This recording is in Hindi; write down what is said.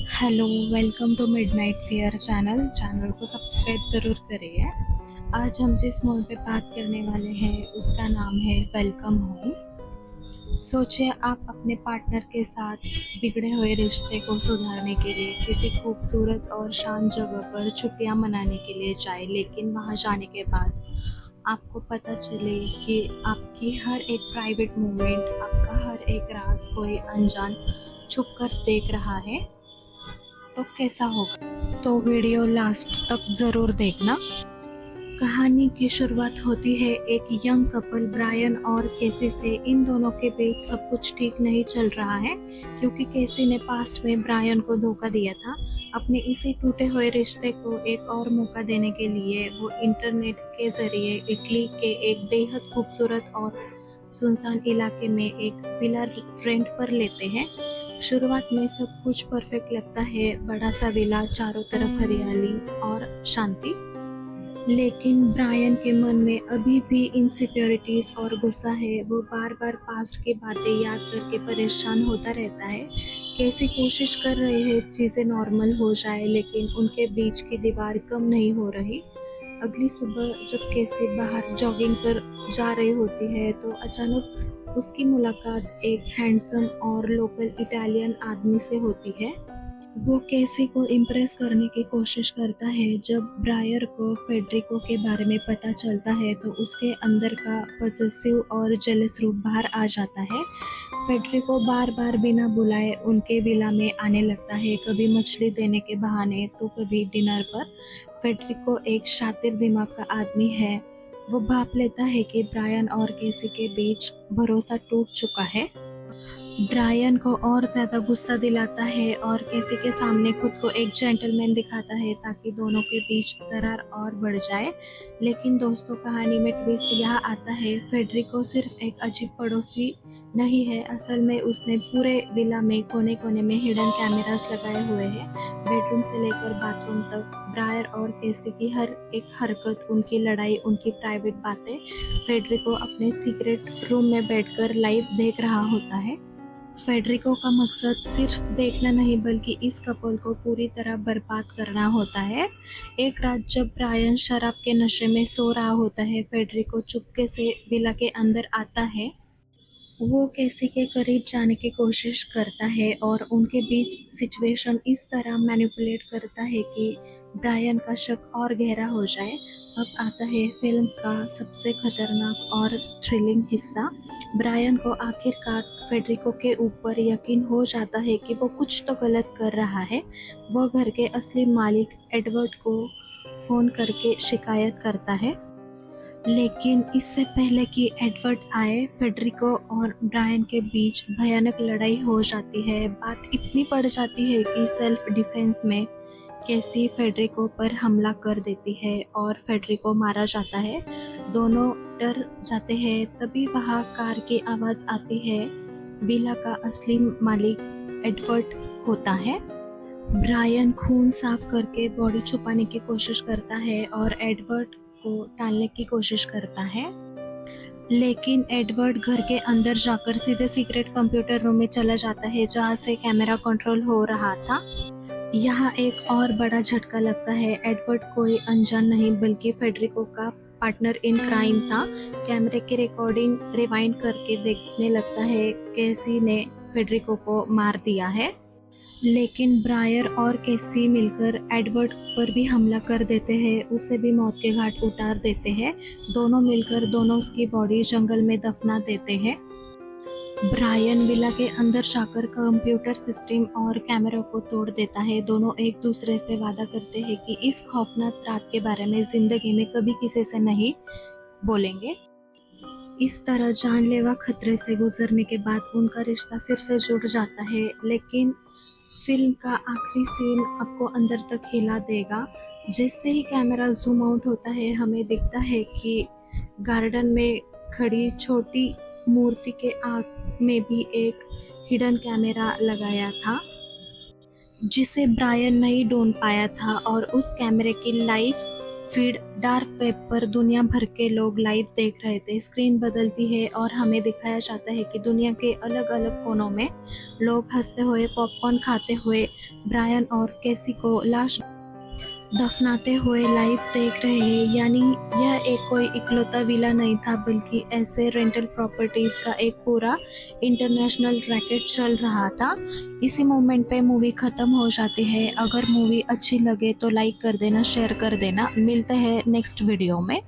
Hello, welcome to midnight fair channel को सब्सक्राइब ज़रूर करिए। आज हम जिस मूवी पे बात करने वाले हैं उसका नाम है वेलकम होम। सोचिए आप अपने पार्टनर के साथ बिगड़े हुए रिश्ते को सुधारने के लिए किसी खूबसूरत और शांत जगह पर छुट्टियां मनाने के लिए जाए, लेकिन वहां जाने के बाद आपको पता चले कि आपकी हर एक प्राइवेट मोमेंट, आपका हर एक राज कोई अनजान छुप कर देख रहा है। तो कैसा होगा? तो वीडियो लास्ट तक ज़रूर देखना। कहानी की शुरुआत होती है एक यंग कपल ब्रायन और केसी से। इन दोनों के बीच सब कुछ ठीक नहीं चल रहा है, क्योंकि केसी ने पास्ट में ब्रायन को धोखा दिया था। अपने इसी टूटे हुए रिश्ते को एक और मौका देने के लिए वो इंटरनेट के जरिए इटली के एक बेहद खूबसूरत और सुनसान इलाके में एक विला रेंट पर लेते हैं। शुरुआत में सब कुछ परफेक्ट लगता है, बड़ा सा विला, चारों तरफ हरियाली और शांति। लेकिन ब्रायन के मन में अभी भी इनसिक्योरिटीज और गुस्सा है। वो बार बार पास्ट की बातें याद करके परेशान होता रहता है। कैसी कोशिश कर रहे हैं चीज़ें नॉर्मल हो जाए, लेकिन उनके बीच की दीवार कम नहीं हो रही। अगली सुबह जब कैसी बाहर जॉगिंग पर जा रही होती है तो अचानक उसकी मुलाकात एक हैंडसम और लोकल इटालियन आदमी से होती है। वो कैसी को इम्प्रेस करने की कोशिश करता है। जब ब्रायर को फेडरिको के बारे में पता चलता है तो उसके अंदर का पॉसेसिव और जेलस रूप बाहर आ जाता है। फेडरिको बार बार बिना बुलाए उनके विला में आने लगता है, कभी मछली देने के बहाने तो कभी डिनर पर। फेडरिको एक शातिर दिमाग का आदमी है। वो भाप लेता है कि ब्रायन और केसी के बीच भरोसा टूट चुका है। ब्रायन को और ज्यादा गुस्सा दिलाता है और कैसी के सामने खुद को एक जेंटलमैन दिखाता है ताकि दोनों के बीच दरार और बढ़ जाए। लेकिन दोस्तों, कहानी में ट्विस्ट यहाँ आता है, फेडरिको सिर्फ एक अजीब पड़ोसी नहीं है। असल में उसने पूरे विला में कोने कोने में हिडन कैमरास लगाए हुए हैं। बेडरूम से लेकर बाथरूम तक ब्रायर और कैसी की हर एक हरकत, उनकी लड़ाई, उनकी प्राइवेट बातें फेडरिको अपने सीक्रेट रूम में बैठकर लाइव देख रहा होता है। फेडरिको का मकसद सिर्फ देखना नहीं, बल्कि इस कपल को पूरी तरह बर्बाद करना होता है। एक रात जब ब्रायन शराब के नशे में सो रहा होता है, फेडरिको चुपके से विला के अंदर आता है। वो कैसी के करीब जाने की कोशिश करता है और उनके बीच सिचुएशन इस तरह मैनिपुलेट करता है कि ब्रायन का शक और गहरा हो जाए। अब आता है फिल्म का सबसे खतरनाक और थ्रिलिंग हिस्सा। ब्रायन को आखिरकार फेडरिको के ऊपर यकीन हो जाता है कि वो कुछ तो गलत कर रहा है। वो घर के असली मालिक एडवर्ड को फ़ोन करके शिकायत करता है। लेकिन इससे पहले कि एडवर्ड आए, फेडरिको और ब्रायन के बीच भयानक लड़ाई हो जाती है। बात इतनी बढ़ जाती है कि सेल्फ डिफेंस में कैसी फेडरिको पर हमला कर देती है और फेडरिको मारा जाता है। दोनों डर जाते हैं। तभी वहाँ कार की आवाज़ आती है। विला का असली मालिक एडवर्ड होता है। ब्रायन खून साफ करके बॉडी छुपाने की कोशिश करता है और एडवर्ड को टालने की कोशिश करता है। लेकिन एडवर्ड घर के अंदर जाकर सीधे सीक्रेट कंप्यूटर रूम में चला जाता है, जहां से कैमरा कंट्रोल हो रहा था। यहाँ एक और बड़ा झटका लगता है। एडवर्ड कोई अनजान नहीं, बल्कि फेडरिको का पार्टनर इन क्राइम था। कैमरे की रिकॉर्डिंग रिवाइंड करके देखने लगता है कैसी ने फेडरिको को मार दिया है। लेकिन ब्रायर और केसी मिलकर एडवर्ड पर भी हमला कर देते हैं, उसे भी मौत के घाट उतार देते हैं। दोनों मिलकर दोनों उसकी बॉडी जंगल में दफना देते हैं। ब्रायन विला के अंदर जाकर कंप्यूटर सिस्टम और कैमरा को तोड़ देता है। दोनों एक दूसरे से वादा करते हैं कि इस खौफनाक रात के बारे में जिंदगी में कभी किसी से नहीं बोलेंगे। इस तरह जानलेवा खतरे से गुजरने के बाद उनका रिश्ता फिर से जुड़ जाता है। लेकिन फिल्म का आखिरी सीन आपको अंदर तक हिला देगा। जैसे ही कैमरा जूम आउट होता है, हमें दिखता है कि गार्डन में खड़ी छोटी मूर्ति के आग में भी एक हिडन कैमरा लगाया था, जिसे ब्रायन नहीं ढूंढ पाया था। और उस कैमरे की लाइव फीड डार्क वेब पर दुनिया भर के लोग लाइव देख रहे थे। स्क्रीन बदलती है और हमें दिखाया जाता है कि दुनिया के अलग अलग कोनों में लोग हंसते हुए, पॉपकॉर्न खाते हुए, ब्रायन और कैसी को लाश दफनाते हुए लाइव देख रहे हैं। यानी यह एक कोई इकलौता विला नहीं था, बल्कि ऐसे रेंटल प्रॉपर्टीज का एक पूरा इंटरनेशनल रैकेट चल रहा था। इसी मोमेंट पे मूवी खत्म हो जाती है। अगर मूवी अच्छी लगे तो लाइक कर देना, शेयर कर देना। मिलते हैं नेक्स्ट वीडियो में।